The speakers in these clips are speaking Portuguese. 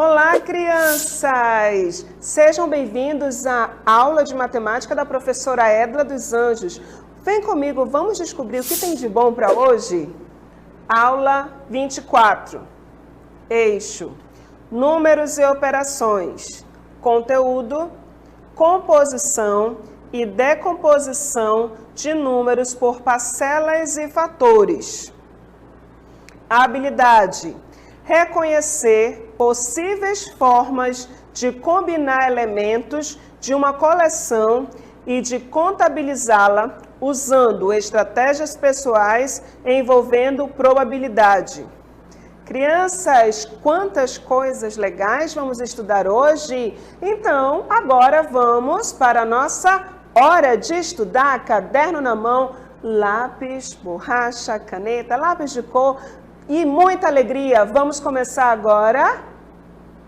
Olá, crianças! Sejam bem-vindos à aula de matemática da professora Edla dos Anjos. Vem comigo, vamos descobrir o que tem de bom para hoje? Aula 24. Eixo. Números e operações. Conteúdo. Composição e decomposição de números por parcelas e fatores. Habilidade. Reconhecer possíveis formas de combinar elementos de uma coleção e de contabilizá-la usando estratégias pessoais envolvendo probabilidade. Crianças, quantas coisas legais vamos estudar hoje? Então, agora vamos para a nossa hora de estudar. Caderno na mão, lápis, borracha, caneta, lápis de cor e muita alegria. Vamos começar agora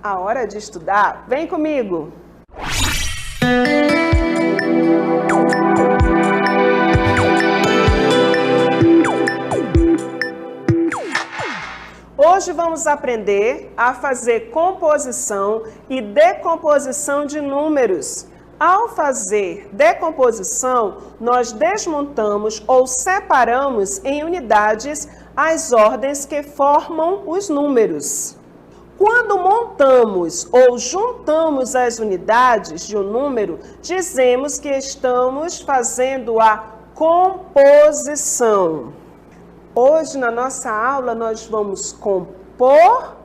a hora de estudar. Vem comigo! Hoje vamos aprender a fazer composição e decomposição de números. Ao fazer decomposição, nós desmontamos ou separamos em unidades as ordens que formam os números. Quando montamos ou juntamos as unidades de um número, dizemos que estamos fazendo a composição. Hoje, na nossa aula, nós vamos compor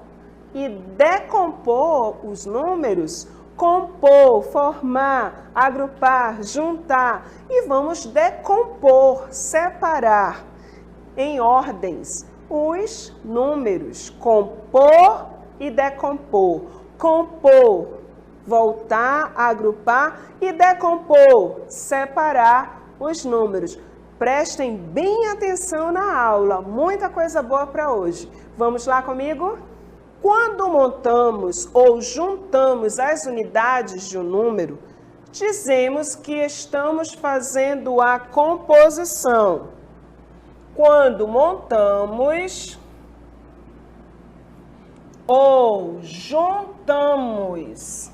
e decompor os números. Compor, formar, agrupar, juntar. E vamos decompor, separar em ordens os números. Compor e decompor. Compor, voltar, agrupar e decompor, separar os números. Prestem bem atenção na aula, muita coisa boa para hoje. Vamos lá comigo? Quando montamos ou juntamos as unidades de um número, dizemos que estamos fazendo a composição. Quando montamos ou juntamos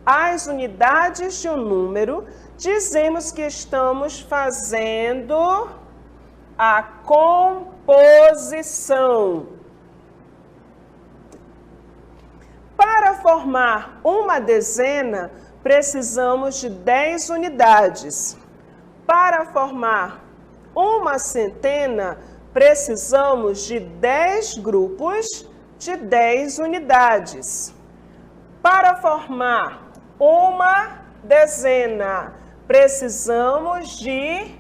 as unidades de um número, dizemos que estamos fazendo a composição. Para formar uma dezena, precisamos de 10 unidades. Para formar uma centena, precisamos de 10 grupos de 10 unidades. Para formar uma dezena, precisamos de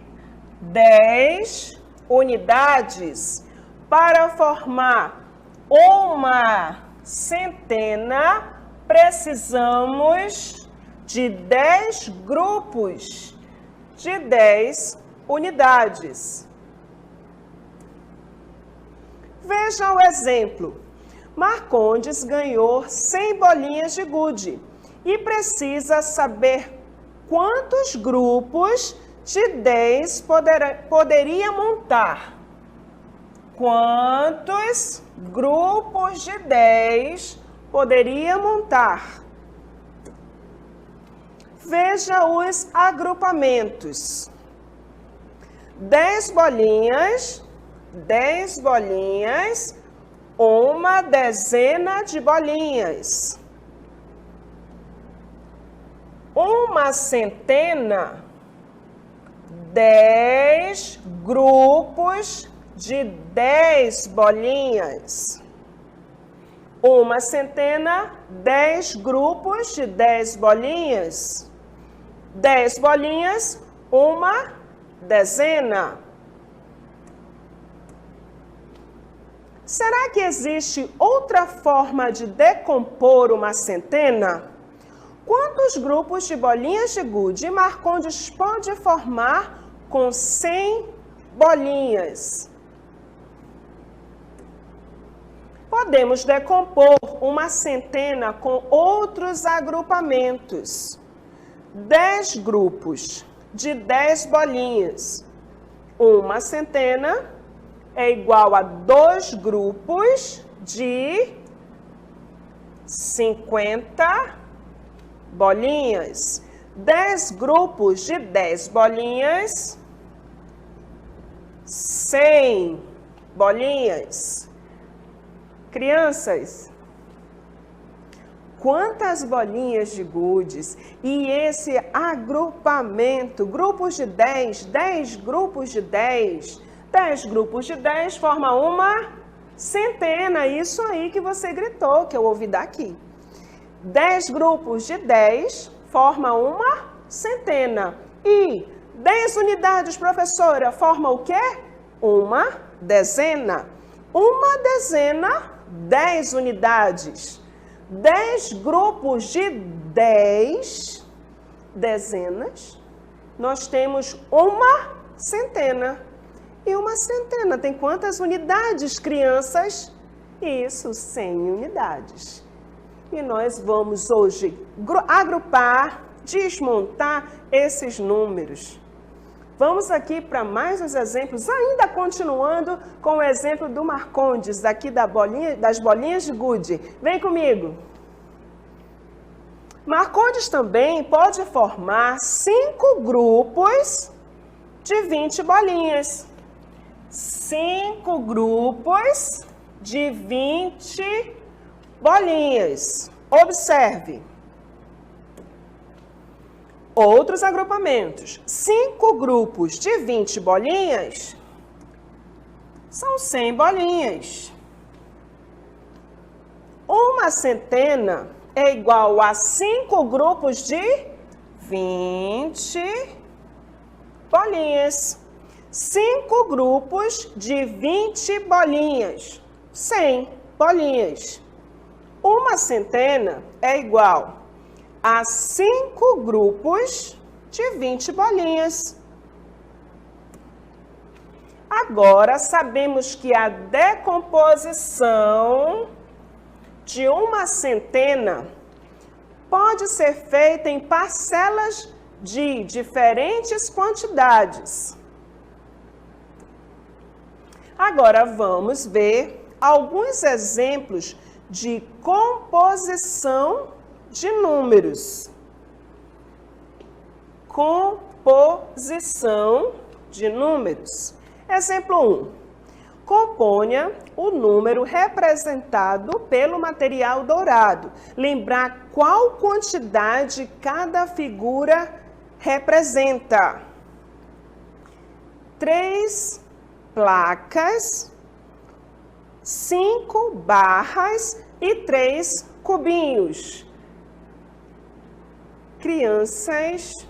10 unidades. Para formar uma centena, precisamos de 10 grupos de 10 unidades. Veja o exemplo. Marcondes ganhou 100 bolinhas de gude e precisa saber quantos grupos de 10 poderia montar. Quantos grupos de 10 poderia montar? Veja os agrupamentos. 10 bolinhas, uma dezena de bolinhas. Uma centena, 10 grupos de 10 bolinhas. Uma centena, 10 grupos de 10 bolinhas. 10 bolinhas, uma dezena. Será que existe outra forma de decompor uma centena? Quantos grupos de bolinhas de gude Marcondes pode formar com 100 bolinhas? Podemos decompor uma centena com outros agrupamentos. 10 grupos de 10 bolinhas. Uma centena é igual a 2 grupos de 50 bolinhas. 10 grupos de 10 bolinhas, 100 bolinhas. Crianças, quantas bolinhas de gudes? E esse agrupamento, grupos de 10, 10 grupos de 10, 10 grupos de 10 forma uma centena. Isso aí que você gritou, que eu ouvi daqui. 10 grupos de 10 forma uma centena. E 10 unidades, professora, forma o quê? Uma dezena. Uma dezena, 10 unidades. 10 grupos de 10 dezenas, nós temos uma centena. E uma centena tem quantas unidades, crianças? Isso, 100 unidades. E nós vamos hoje agrupar, desmontar esses números. Vamos aqui para mais uns exemplos, ainda continuando com o exemplo do Marcondes, daqui das bolinhas de gude. Vem comigo. Marcondes também pode formar 5 grupos de 20 bolinhas. 5 grupos de 20 bolinhas. Observe. Outros agrupamentos. 5 grupos de 20 bolinhas são 100 bolinhas. Uma centena é igual a 5 grupos de 20 bolinhas. 5 grupos de 20 bolinhas, 100 bolinhas. Uma centena é igual a 5 grupos de 20 bolinhas. Agora, sabemos que a decomposição de uma centena pode ser feita em parcelas de diferentes quantidades. Agora, vamos ver alguns exemplos de composição de números. Composição de números. Exemplo 1. Componha o número representado pelo material dourado. Lembrar qual quantidade cada figura representa. 3 placas, 5 barras e 3 cubinhos. Crianças,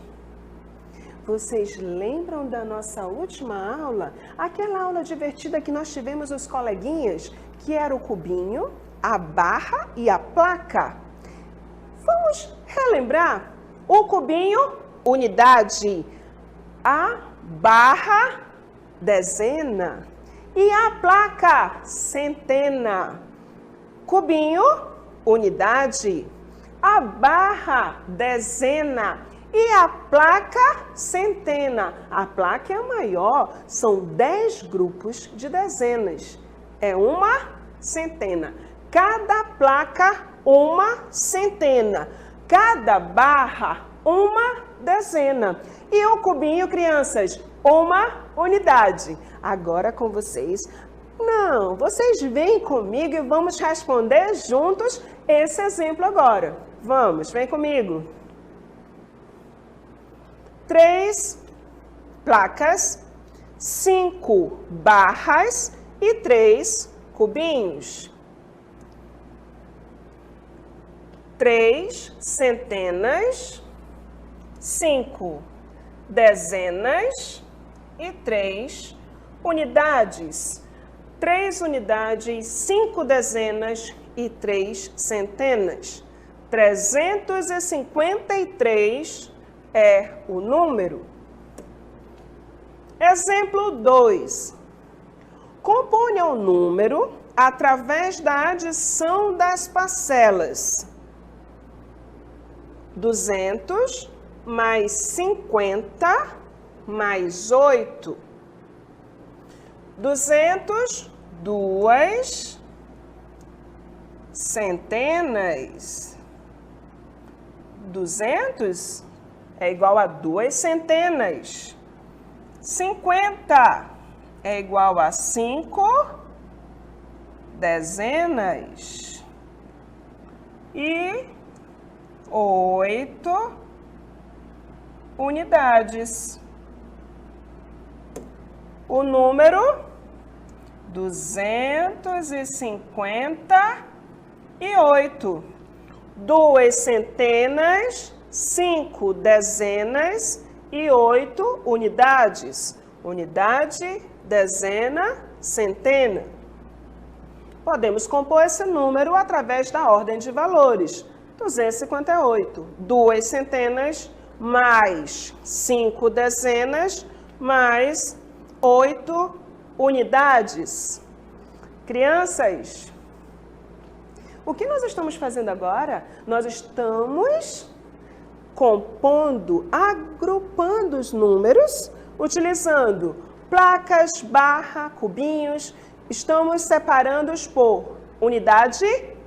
vocês lembram da nossa última aula? Aquela aula divertida que nós tivemos os coleguinhas, que era o cubinho, a barra e a placa. Vamos relembrar? O cubinho, unidade, a barra, dezena e a placa, centena. Cubinho, unidade, a barra, dezena e a placa, centena. A placa é a maior, são 10 grupos de dezenas. É uma centena. Cada placa, uma centena. Cada barra, uma dezena. E o cubinho, crianças, uma unidade. Agora com vocês. Não, vocês vêm comigo e vamos responder juntos esse exemplo agora. Vamos, vem comigo. 3 placas, 5 barras e 3 cubinhos. 3 centenas, 5 dezenas e 3 unidades. 3 unidades, 5 dezenas e 3 centenas. 353 é o número. Exemplo 2. Componha o número através da adição das parcelas. 200 mais 50 mais 8. 200, 2 centenas. 200 é igual a 2 centenas. 50 é igual a 5 dezenas. E 8 unidades. O número 258. 2 centenas, 5 dezenas e 8 unidades. Unidade, dezena, centena. Podemos compor esse número através da ordem de valores. 258. 2 centenas mais 5 dezenas mais 8 unidades. Crianças, o que nós estamos fazendo agora? Nós estamos compondo, agrupando os números, utilizando placas, barra, cubinhos. Estamos separando-os por unidade,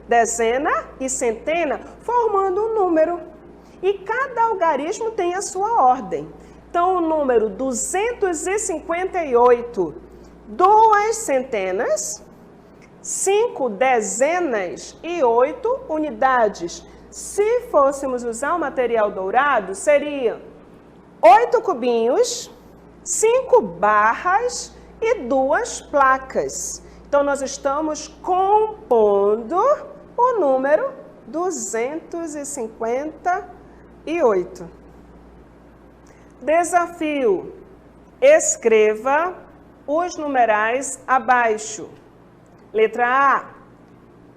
dezena e centena, formando um número. E cada algarismo tem a sua ordem. Então, o número 258, 2 centenas, 5 dezenas e 8 unidades. Se fôssemos usar o material dourado, seria 8 cubinhos, 5 barras e 2 placas. Então, nós estamos compondo o número 258. Desafio: escreva os numerais abaixo. Letra A,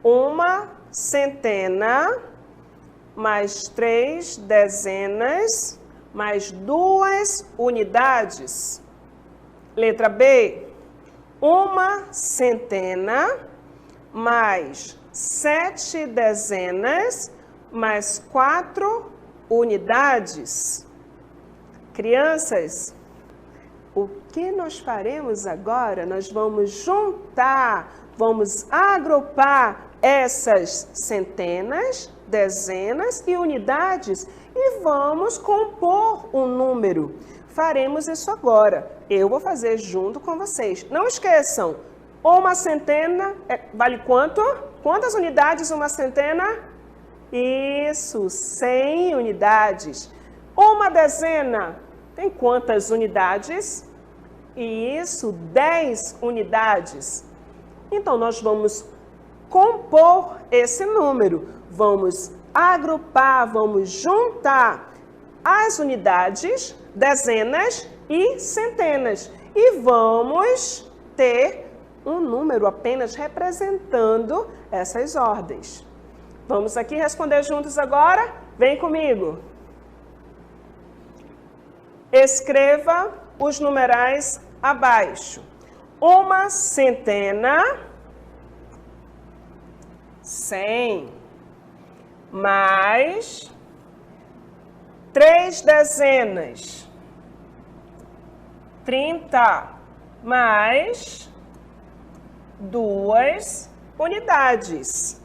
1 centena, mais 3 dezenas, mais 2 unidades. Letra B, 1 centena, mais 7 dezenas, mais 4 unidades. Crianças, o que nós faremos agora? Nós vamos juntar, vamos agrupar essas centenas, dezenas e unidades e vamos compor um número. Faremos isso agora. Eu vou fazer junto com vocês. Não esqueçam, 1 centena vale quanto? Quantas unidades uma centena? Isso, 100 unidades. 1 dezena tem quantas unidades? Isso, 10 unidades. Então, nós vamos compor esse número. Vamos agrupar, vamos juntar as unidades, dezenas e centenas. E vamos ter um número apenas representando essas ordens. Vamos aqui responder juntos agora? Vem comigo. Escreva os numerais abaixo. 1 centena, 100, mais 3 dezenas, 30, mais 2 unidades.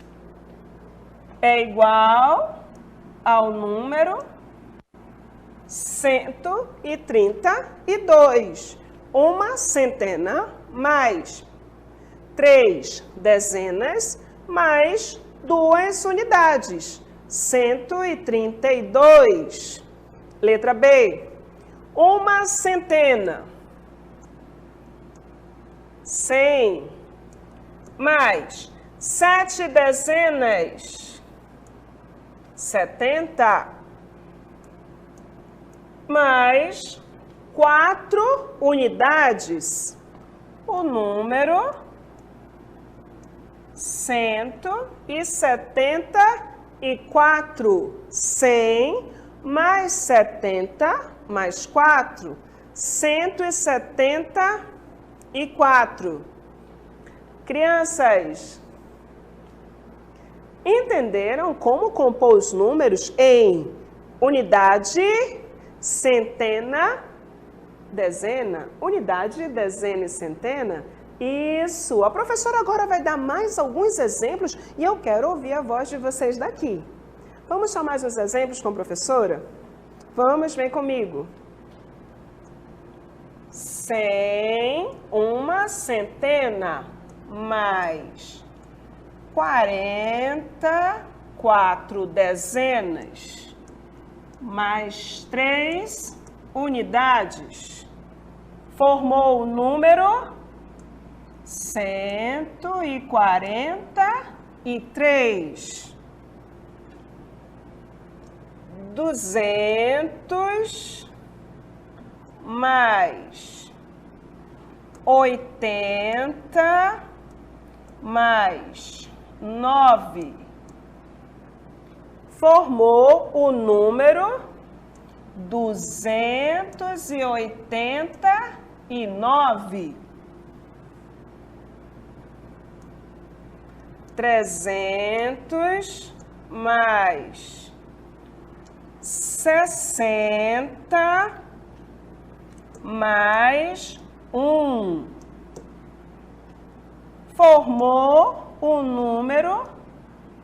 É igual ao número 132. 1 centena mais 3 dezenas mais 2 unidades. 132. Letra B. 1 centena. 100 mais 7 dezenas. 70 mais 4 unidades, o número 174. 100 mais 70 mais 4, 174. Crianças, entenderam como compor os números em unidade, centena, dezena, unidade, dezena e centena? Isso! A professora agora vai dar mais alguns exemplos e eu quero ouvir a voz de vocês daqui. Vamos chamar mais uns exemplos com a professora? Vamos, vem comigo. 100, uma centena, mais 40, 4 dezenas, mais 3 unidades. Formou o número 143. 200 mais 80 mais 9. Formou o número 289. 300 mais 60 mais 1. Formou o número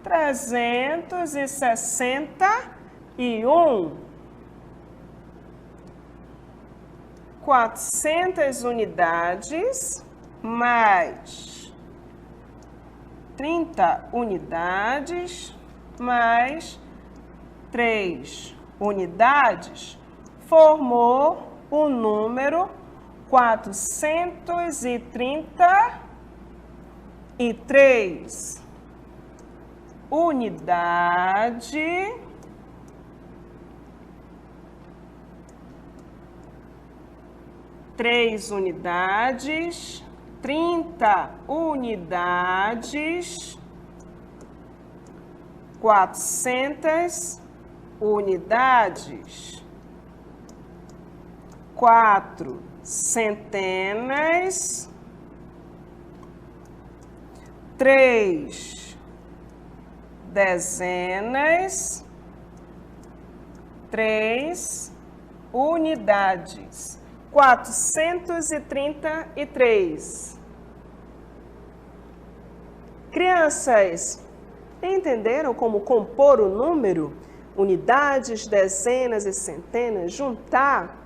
361. 400 unidades mais 30 unidades mais 3 unidades, formou o número 433. Unidade três unidades, 30 unidades, 400 unidades, 4 centenas, 3 dezenas, 3 unidades. 433. Crianças, entenderam como compor o número? Unidades, dezenas e centenas, juntar?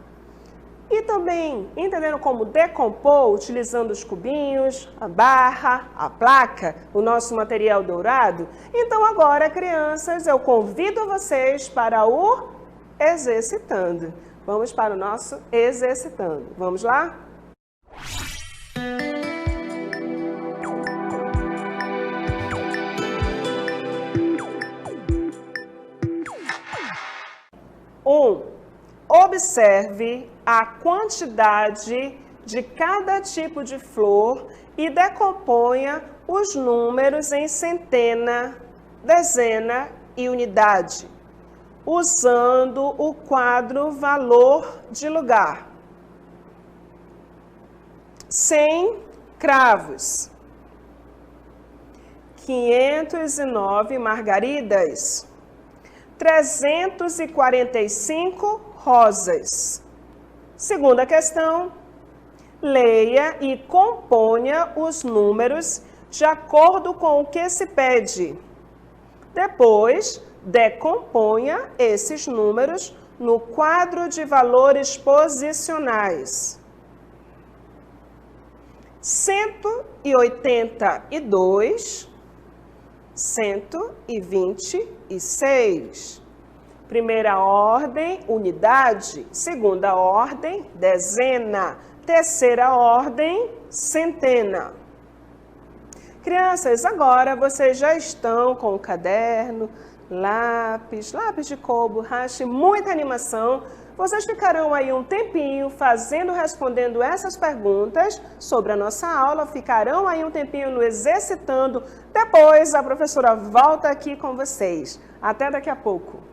E também entenderam como decompor, utilizando os cubinhos, a barra, a placa, o nosso material dourado? Então agora, crianças, eu convido vocês para o exercitando. Vamos para o nosso exercitando. Vamos lá? Observe a quantidade de cada tipo de flor e decomponha os números em centena, dezena e unidade, usando o quadro valor de lugar. 100 cravos, 509 margaridas, 345 rosas. Segunda questão, leia e componha os números de acordo com o que se pede. Depois, decomponha esses números no quadro de valores posicionais. 182, 126. Primeira ordem, unidade. Segunda ordem, dezena. Terceira ordem, centena. Crianças, agora vocês já estão com o caderno, lápis de cor, borracha, muita animação. Vocês ficarão aí um tempinho respondendo essas perguntas sobre a nossa aula, ficarão aí um tempinho no exercitando. Depois a professora volta aqui com vocês. Até daqui a pouco.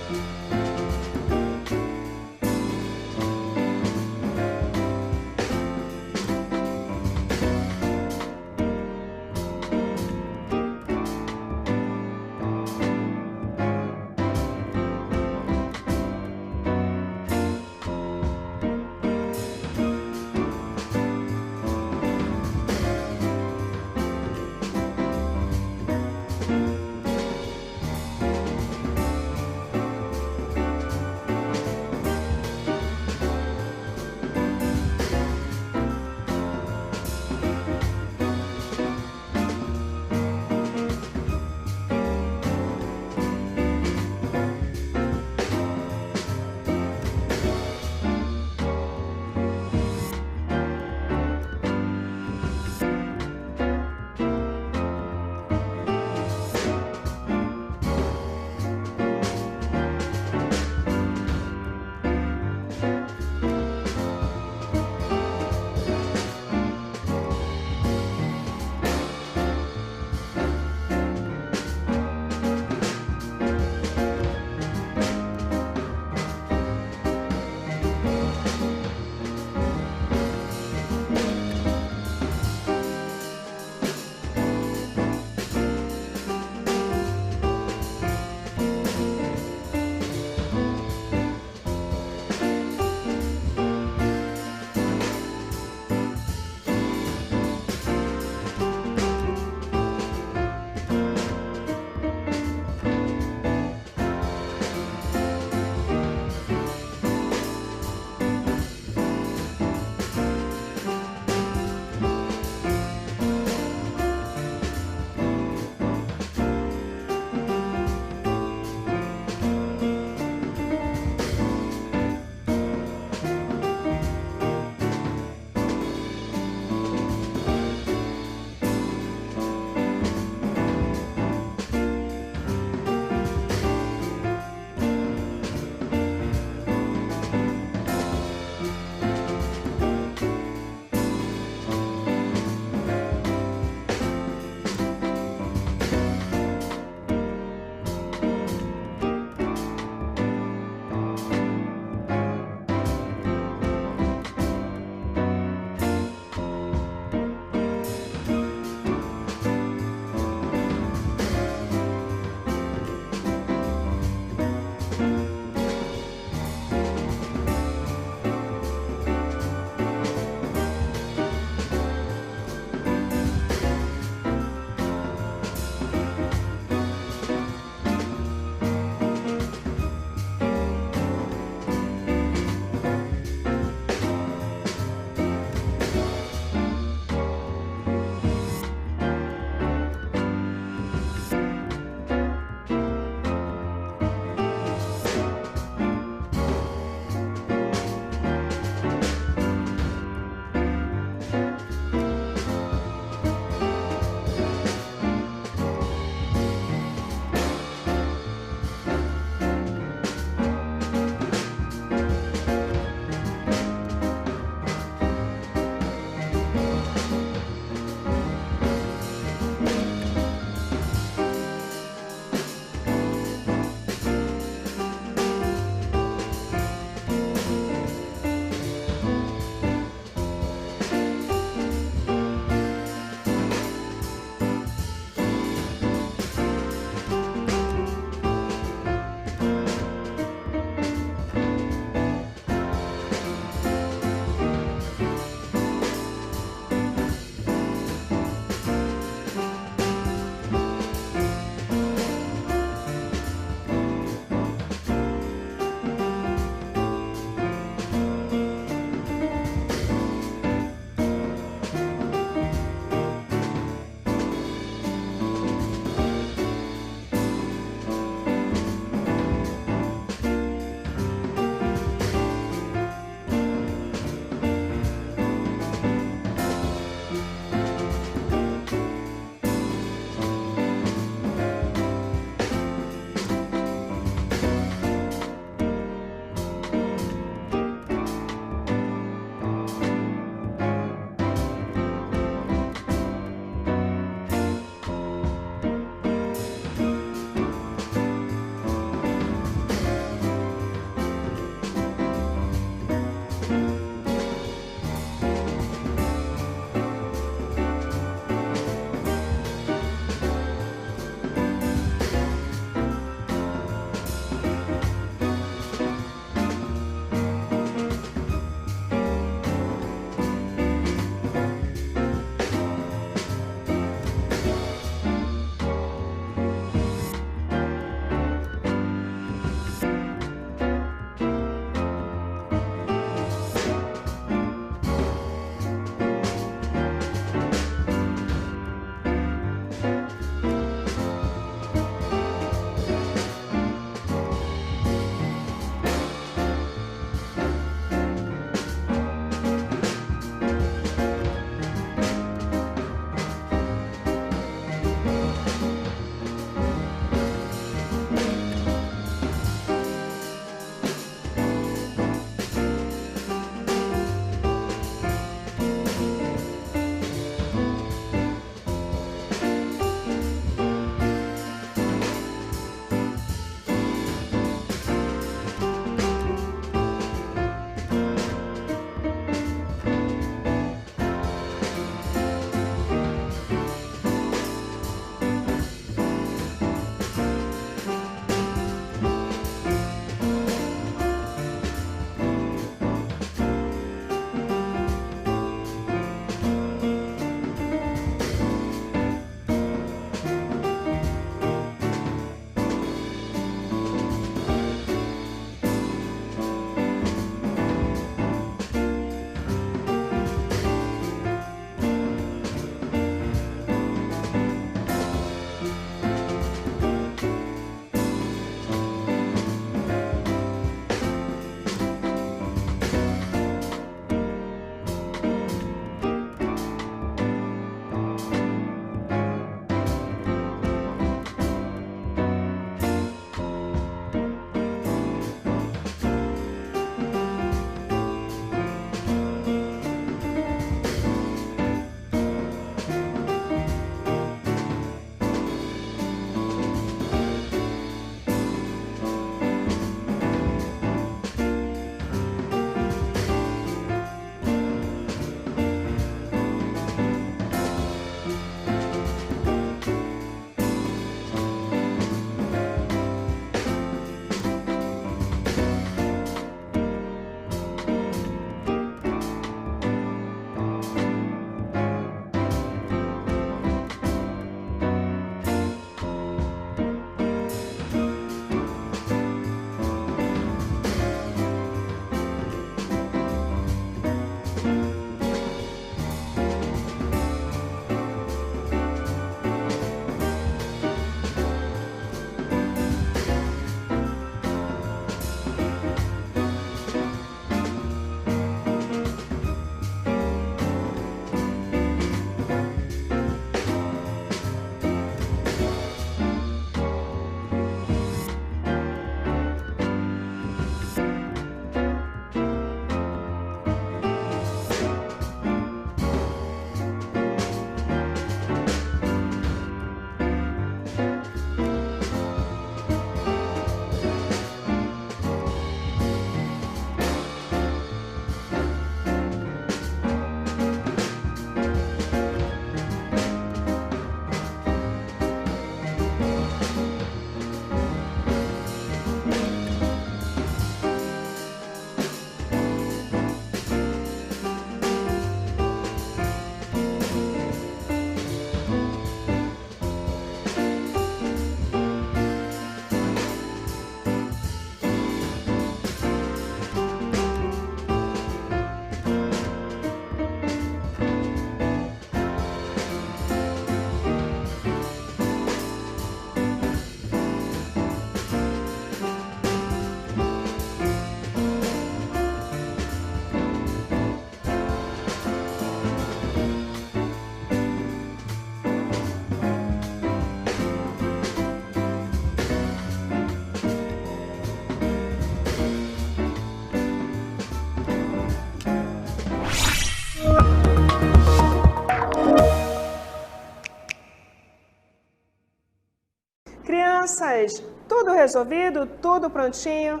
Crianças, tudo resolvido? Tudo prontinho?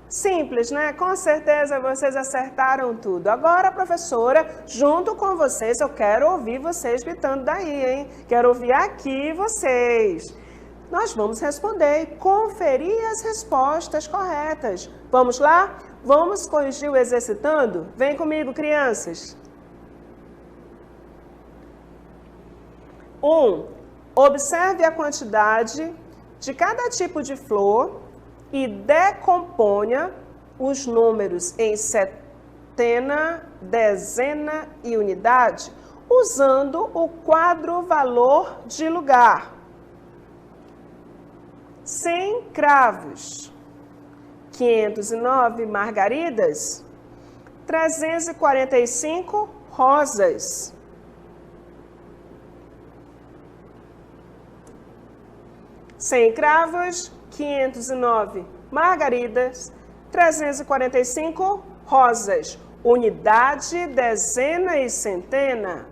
Simples, né? Com certeza vocês acertaram tudo. Agora, professora, junto com vocês, eu quero ouvir vocês gritando daí, hein? Quero ouvir aqui vocês. Nós vamos responder e conferir as respostas corretas. Vamos lá? Vamos corrigir o exercitando? Vem comigo, crianças. 1. Observe a quantidade de cada tipo de flor e decomponha os números em centena, dezena e unidade, usando o quadro valor de lugar. 100 cravos, 509 margaridas, 345 rosas. 100 cravos, 509 margaridas, 345 rosas. Unidade, dezena e centena.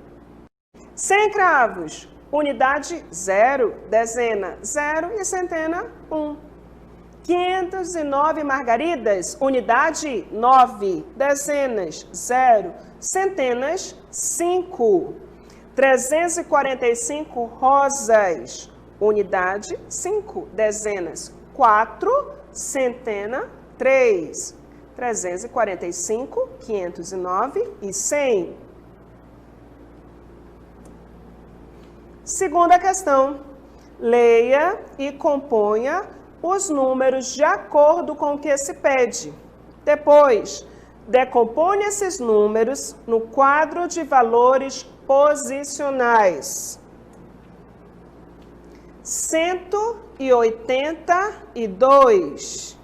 100 cravos, unidade 0, dezena 0 e centena 1. 509 margaridas, unidade 9, dezenas 0, centenas 5. 345 rosas, unidade 5, dezenas 4, centena 3. 345, 509 e 100. Segunda questão. Leia e componha os números de acordo com o que se pede. Depois, decomponha esses números no quadro de valores posicionais. 182,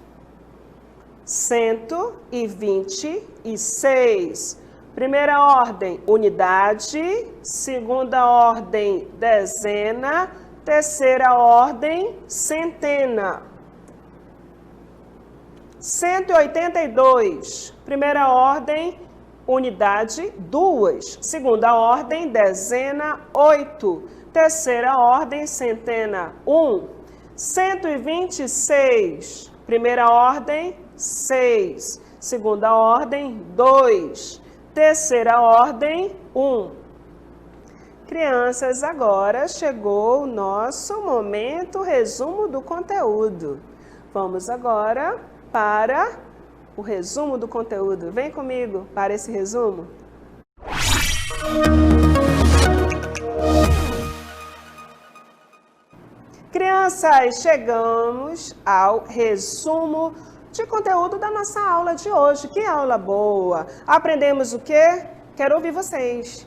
126. Primeira ordem, unidade. Segunda ordem, dezena. Terceira ordem, centena. 182. Primeira ordem, unidade, 2. Segunda ordem, dezena, 8. Terceira ordem, centena, 1. 126. Primeira ordem, 6. Segunda ordem, 2. Terceira ordem, 1. Crianças, agora chegou o nosso momento resumo do conteúdo. Vamos agora para o resumo do conteúdo. Vem comigo para esse resumo. Crianças, chegamos ao resumo de conteúdo da nossa aula de hoje. Que aula boa! Aprendemos o quê? Quero ouvir vocês.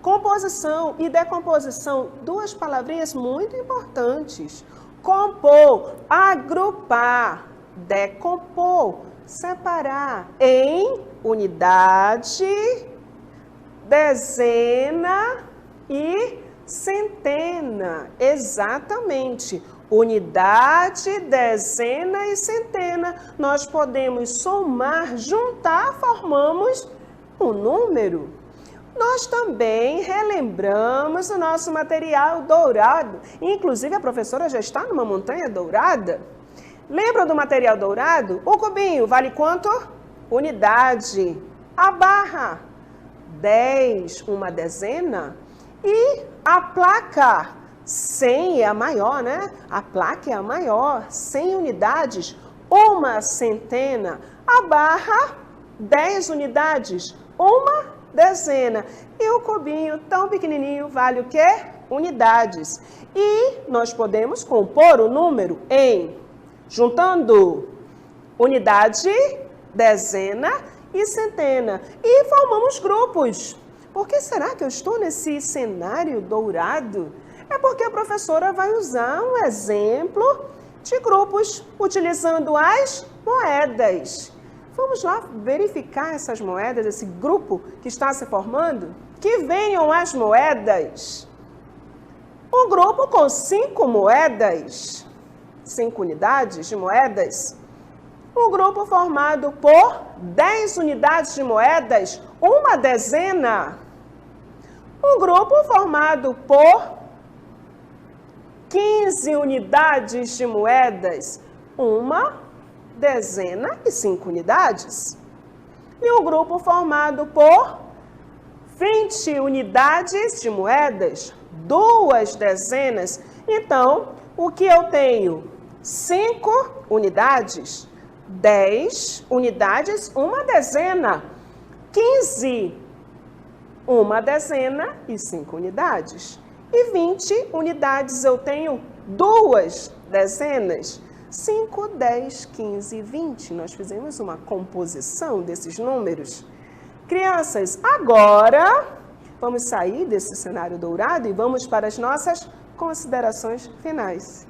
Composição e decomposição, duas palavrinhas muito importantes. Compor, agrupar, decompor, separar em unidade, dezena e centena. Exatamente. Unidade, dezena e centena. Nós podemos somar, juntar, formamos um número. Nós também relembramos o nosso material dourado. Inclusive, a professora já está numa montanha dourada. Lembra do material dourado? O cubinho vale quanto? Unidade. A barra, 10, uma dezena. E a placa, 100 é a maior, né? A placa é a maior, 100 unidades, uma centena. A barra, 10 unidades, uma dezena. E o cubinho tão pequenininho vale o quê? Unidades. E nós podemos compor o número em, juntando unidade, dezena e centena. E formamos grupos. Por que será que eu estou nesse cenário dourado? É porque a professora vai usar um exemplo de grupos utilizando as moedas. Vamos lá verificar essas moedas, esse grupo que está se formando? Que venham as moedas. Um grupo com 5 moedas, 5 unidades de moedas. Um grupo formado por 10 unidades de moedas, uma dezena. Um grupo formado por 15 unidades de moedas, uma dezena e 5 unidades. E um grupo formado por 20 unidades de moedas, 2 dezenas. Então, o que eu tenho? 5 unidades, 10 unidades, uma dezena, 15, uma dezena e 5 unidades. E 20 unidades eu tenho 2 dezenas, 5, 10, 15 e 20. Nós fizemos uma composição desses números. Crianças, agora vamos sair desse cenário dourado e vamos para as nossas considerações finais.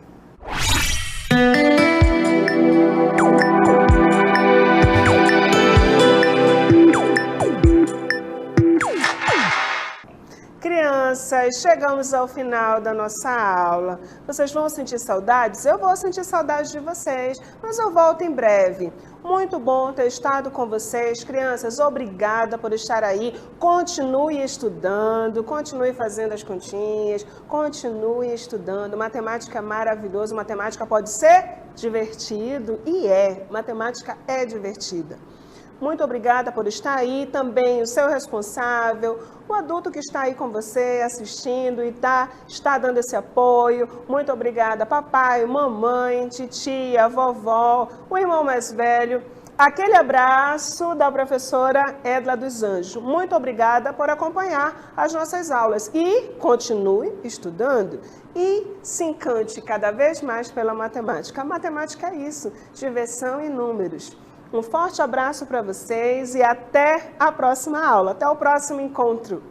Crianças, chegamos ao final da nossa aula. Vocês vão sentir saudades? Eu vou sentir saudades de vocês, mas eu volto em breve. Muito bom ter estado com vocês. Crianças, obrigada por estar aí. Continue estudando, continue fazendo as continhas, continue estudando. Matemática é maravilhoso, matemática pode ser divertido e é. Matemática é divertida. Muito obrigada por estar aí, também o seu responsável, o adulto que está aí com você assistindo e está dando esse apoio. Muito obrigada, papai, mamãe, titia, vovó, o irmão mais velho. Aquele abraço da professora Edla dos Anjos. Muito obrigada por acompanhar as nossas aulas e continue estudando e se encante cada vez mais pela matemática. A matemática é isso, diversão e números. Um forte abraço para vocês e até a próxima aula, até o próximo encontro.